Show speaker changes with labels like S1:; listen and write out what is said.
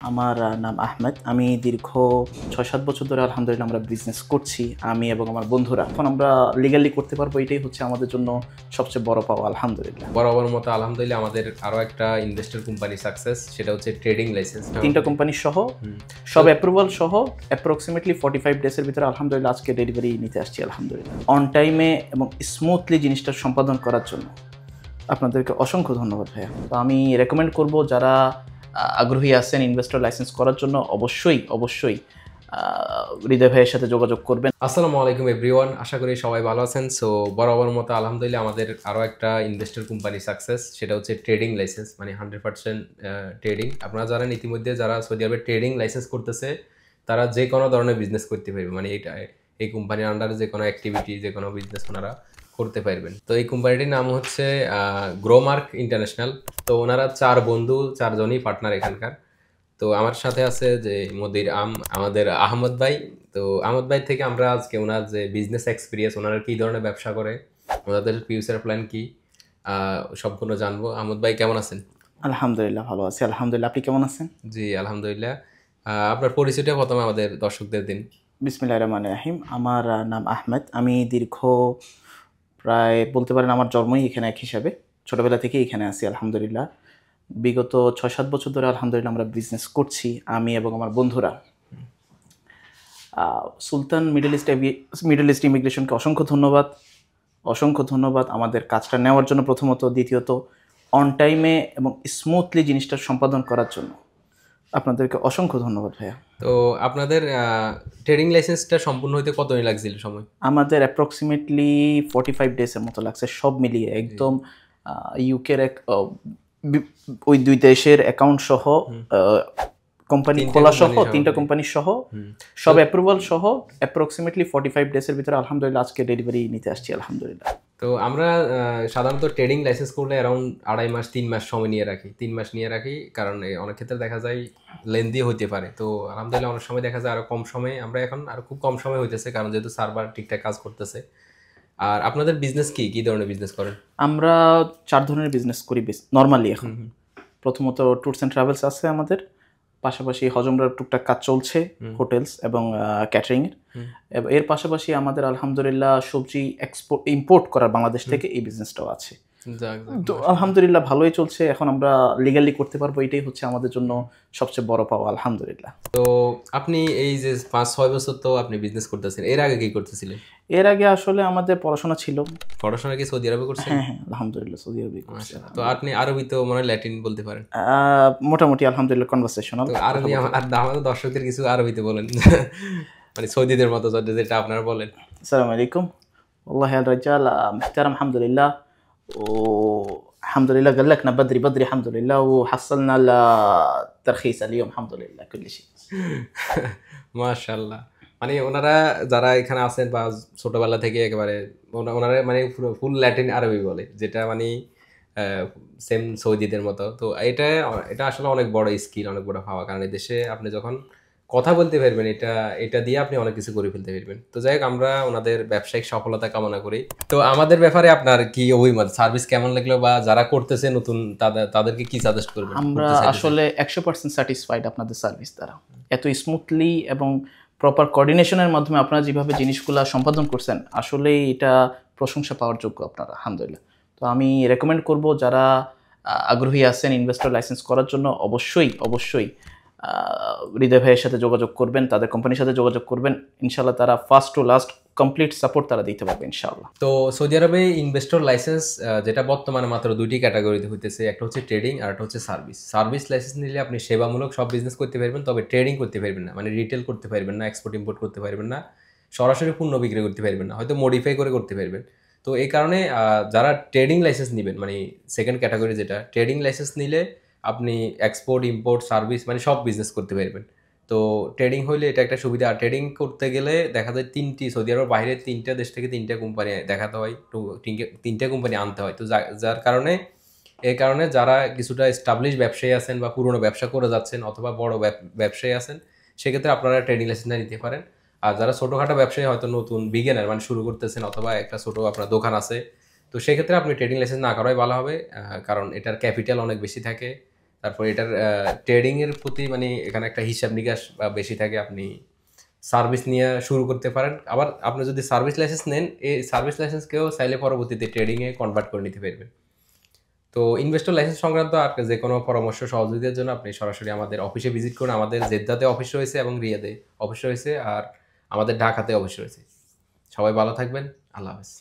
S1: আমার নাম আহমেদ। আমি দীর্ঘ ৬-৭ বছর ধরে আলহামদুলিল্লাহ আমরা বিজনেস করছি, আমি এবং আমার বন্ধুরা। এখন আমরা লিগ্যালি করতে পারবো, এটাই হচ্ছে আমাদের জন্য সবচেয়ে বড় পাওয়া আলহামদুলিল্লাহ।
S2: বরাবর মতো আলহামদুলিল্লাহ আমাদের আরো একটা ইনভেস্টর কোম্পানি সাকসেস, সেটা হচ্ছে ট্রেডিং লাইসেন্স।
S1: ৩টা কোম্পানি সহ সব অ্যাপ্রুভাল সহ অ্যাপ্রক্সিমেটলি 45 ডেজের ভিতরে আলহামদুলিল্লাহ আজকে ডেলিভারি নিতে আসছি আলহামদুলিল্লাহ। অন টাইমে এবং স্মুথলি জিনিসটা সম্পাদন করার জন্য আপনাদেরকে অসংখ্য ধন্যবাদ ভাইয়া। তো আমি রেকমেন্ড করব যারা আগ্রহী আছেন ইনভেস্টর লাইসেন্স করার জন্য অবশ্যই হৃদয় ভাইয়ের সাথে যোগাযোগ করবেন।
S2: আসসালামু আলাইকুম এভরিওয়ান, আশা করি সবাই ভালো আছেন। সো বরাবর মতো আলহামদুলিল্লাহ আমাদের আরো একটা ইনভেস্টর কোম্পানি সাকসেস, সেটা হচ্ছে ট্রেডিং লাইসেন্স, মানে 100% ট্রেডিং। আপনারা জানেন ইতিমধ্যে যারা সৌদি আরবে ট্রেডিং লাইসেন্স করতেছে তারা যে কোনো ধরনের বিজনেস করতে পারবে, মানে এই কোম্পানির আন্ডারে যে কোনো অ্যাক্টিভিটি, যে কোনো বিজনেস ওনারা করতে পারবেন। তো এই কোম্পানিটির নাম হচ্ছে গ্রোমার্ক ইন্টারন্যাশনাল। তো ওনারা 4 বন্ধু, 4 জনই পার্টনার এখানকার। তো আমার সাথে আছে যে মদির আমাদের আহমদ ভাই। তো আহমদ ভাই থেকে আমরা আজকে ওনার যে বিজনেস এক্সপিরিয়েন্স, ওনারা কি ধরনের ব্যবসা করে, ওনাদের ফিউচার প্ল্যান কি, সম্পূর্ণ জানবো। আহমদ ভাই কেমন আছেন?
S1: আলহামদুলিল্লাহ ভালো আছি আলহামদুলিল্লাহ। আপনি কেমন আছেন?
S2: জি আলহামদুলিল্লাহ। আপনার পরিচয়টা প্রথমে আমাদের দর্শকদের দিন।
S1: বিসমিল্লাহির রহমানির রহিম। আমার নাম আহমেদ। আমি দীর্ঘ প্রায় বলতে পারেন আমার জন্মই এখানে এক হিসাবে, ছোটোবেলা থেকেই এখানে আছি আলহামদুলিল্লাহ। বিগত ৬-৭ বছর ধরে আলহামদুলিল্লাহ আমরা বিজনেস করছি, আমি এবং আমার বন্ধুরা। সুলতান মিডল ইস্ট ইমিগ্রেশনকে অসংখ্য ধন্যবাদ আমাদের কাজটা নেওয়ার জন্য প্রথমত, দ্বিতীয়ত অন টাইমে এবং স্মুথলি জিনিসটা সম্পাদন করার জন্য আপনাদেরকে অসংখ্য ধন্যবাদ ভাইয়া।
S2: তো আপনাদের ট্রেডিং লাইসেন্সটা সম্পূর্ণ হইতে কতদিন লাগছিল সময়?
S1: আমাদের অ্যাপ্রক্সিমেটলি 45 ডেজের মতো লাগছে, সব মিলিয়ে একদম ইউকের ওই 2 দেশের অ্যাকাউন্ট সহ, কোম্পানি খোলা সহ, 3টা কোম্পানি সহ সব অ্যাপ্রুভাল সহ অ্যাপ্রক্সিমেটলি 45 ডেজের ভিতরে আলহামদুলিল্লাহ আজকে ডেলিভারি নিতে আসছি আলহামদুলিল্লাহ।
S2: তো আমরা সাধারণত ট্রেডিং লাইসেন্স করলে অ্যারাউন্ড 2.5 মাস 3 মাস সময় নিয়ে রাখি, 3 মাস নিয়ে রাখি, কারণ অনেক ক্ষেত্রে দেখা যায় লেন্দি হইতে পারে। তো আলহামদুলিল্লাহ অনেক সময় দেখা যায় আরো কম সময়ে, আমরা এখন আরো খুব কম সময় হইতেছে, কারণ যেহেতু সার্ভার ঠিকঠাক কাজ করতেছে। আর আপনাদের বিজনেস কি ধরনের বিজনেস করেন?
S1: আমরা 4 ধরনের বিজনেস করি নর্মালি এখন। প্রথমত ট্যুরস অ্যান্ড ট্রাভেলস আছে আমাদের, পাশাপাশি হজমরার টুকটাক কাজ চলছে, হোটেলস এবং ক্যাটারিংয়ের। এর পাশাপাশি আমাদের আলহামদুলিল্লাহ সবজি ইম্পোর্ট করার বাংলাদেশ থেকে এই বিজনেসটাও আছে। তো আলহামদুলিল্লাহ ভালোই চলছে, এখন আমরা লিগ্যালি করতে পারবো, এটাই হচ্ছে আমাদের জন্য সবচেয়ে বড় পাওয়া আলহামদুলিল্লাহ।
S2: তো আপনি এই যে 5-6 বছর তো আপনি বিজনেস করতেছেন, এর আগে কি করতেছিলেন?
S1: এর আগে আসলে আমাদের পড়াশোনা ছিল।
S2: পড়াশোনা কি সৌদি আরবে করছেন?
S1: হ্যাঁ আলহামদুলিল্লাহ সৌদি আরবে করছি।
S2: তো আপনি আরবি তো মনে হয় ল্যাটিন বলতে পারেন?
S1: মোটামুটি আলহামদুলিল্লাহ কনভারসেশনাল।
S2: আরবি আমাদের দর্শকদের কিছু আরবিতে বলেন, মানে সৌদিদের মতো যেটা আপনারা বলেন।
S1: আসসালামু আলাইকুম। والله يا الرجال محترم الحمد لله، والحمد لله قلقنا بدري الحمد لله، وحصلنا الترخيص اليوم الحمد لله كل شيء।
S2: মাশাআল্লাহ। মানে ওনারা যারা এখানে আছেন বা ছোটবেলা থেকে একেবারে ওনারা মানে ফুল ল্যাটিন আরবি বলে, যেটা মানে সেম সৌদিদের মতো। তো এটা আসলে অনেক বড় স্কিল, অনেক বড় পাওয়া, কারণ এই দেশে আপনি যখন কথা বলতে পারবেন, এটা দিয়ে আপনি অনেক কিছু করে ফেলতে পারবেন। তো যাই হোক, আমরা ওনাদের ব্যবসায়িক সফলতা কামনা করি। তো আমাদের ব্যাপারে আপনার কি অভিমত, সার্ভিস কেমন লাগলো, বা যারা করতেছে নতুন তাদেরকে কি সাজেস্ট করবেন?
S1: আমরা আসলে 100% স্যাটিসফাইড আপনাদের সার্ভিস দ্বারা। এত স্মুথলি এবং প্রপার কোঅর্ডিনেশনের মাধ্যমে আপনারা যেভাবে জিনিসগুলো সম্পাদন করছেন, আসলেই এটা প্রশংসা পাওয়ার যোগ্য আপনারা আলহামদুলিল্লাহ। তো আমি রেকমেন্ড করব যারা আগ্রহী আছেন ইনভেস্টর লাইসেন্স করার জন্য অবশ্যই হৃদয় ভাইয়ের সাথে যোগাযোগ করবেন, তাদের কোম্পানির সাথে যোগাযোগ করবেন। ইনশাল্লাহ তারা first to last complete support তারা দিতে পারবে ইনশাআল্লাহ।
S2: তো সৌদি আরবে ইনভেস্টর লাইসেন্স যেটা বর্তমানে মাত্র 2টি ক্যাটাগরিতে হইতেছে, একটা হচ্ছে ট্রেডিং আর একটা হচ্ছে সার্ভিস লাইসেন্স নিলে আপনি সেবামূলক সব বিজনেস করতে পারবেন, তবে ট্রেডিং করতে পারবেন না, মানে রিটেল করতে পারবেন না, এক্সপোর্ট ইম্পোর্ট করতে পারবেন না, সরাসরি পণ্য বিক্রি করতে পারবেন না, হয়তো মডিফাই করতে পারবেন। তো এই কারণে যারা ট্রেডিং লাইসেন্স নেবেন, মানে সেকেন্ড ক্যাটাগরি যেটা ট্রেডিং লাইসেন্স নিলে আপনি এক্সপোর্ট ইম্পোর্ট সার্ভিস মানে সব বিজনেস করতে পারবেন। তো ট্রেডিং হইলে এটা একটা সুবিধা। আর ট্রেডিং করতে গেলে দেখা যায় সৌদি আরবের বাইরে 3টা দেশ থেকে 3টা কোম্পানি দেখাতে হয়, তো 3টা কোম্পানি আনতে হয়। তো যার কারণে যারা কিছুটা এস্টাবলিশ ব্যবসায়ী আছেন বা পুরনো ব্যবসা করে যাচ্ছেন অথবা বড় ব্যবসায়ী আছেন, সেক্ষেত্রে আপনারা ট্রেডিং লাইসেন্সটা নিতে পারেন। আর যারা ছোটোখাটো ব্যবসায়ী, হয়তো নতুন বিগিনার মানে শুরু করতেছেন, অথবা একটা ছোটো আপনার দোকান আছে, তো সেক্ষেত্রে আপনি ট্রেডিং লাইসেন্স না করাই ভালো হবে, কারণ এটার ক্যাপিটাল অনেক বেশি থাকে, তারপর এটার ট্রেডিং এর প্রতি মানে এখানে একটা হিসাব নিকাশ বা বেশি থাকে, আপনি সার্ভিস নিয়ে শুরু করতে পারেন। আবার আপনি যদি সার্ভিস লাইসেন্স নেন, এই সার্ভিস লাইসেন্সকেও চাইলে পরবর্তীতে ট্রেডিংয়ে কনভার্ট করে নিতে পারবেন। তো ইনভেস্টর লাইসেন্স সংক্রান্ত আর যে কোনো পরামর্শ সহযোগিতার জন্য আপনি সরাসরি আমাদের অফিসে ভিজিট করুন। আমাদের জেদ্দাতে অফিস রয়েছে এবং রিয়াদে অফিস রয়েছে, আর আমাদের ঢাকাতে অফিস রয়েছে। সবাই ভালো থাকবেন। আল্লাহ হাফেজ।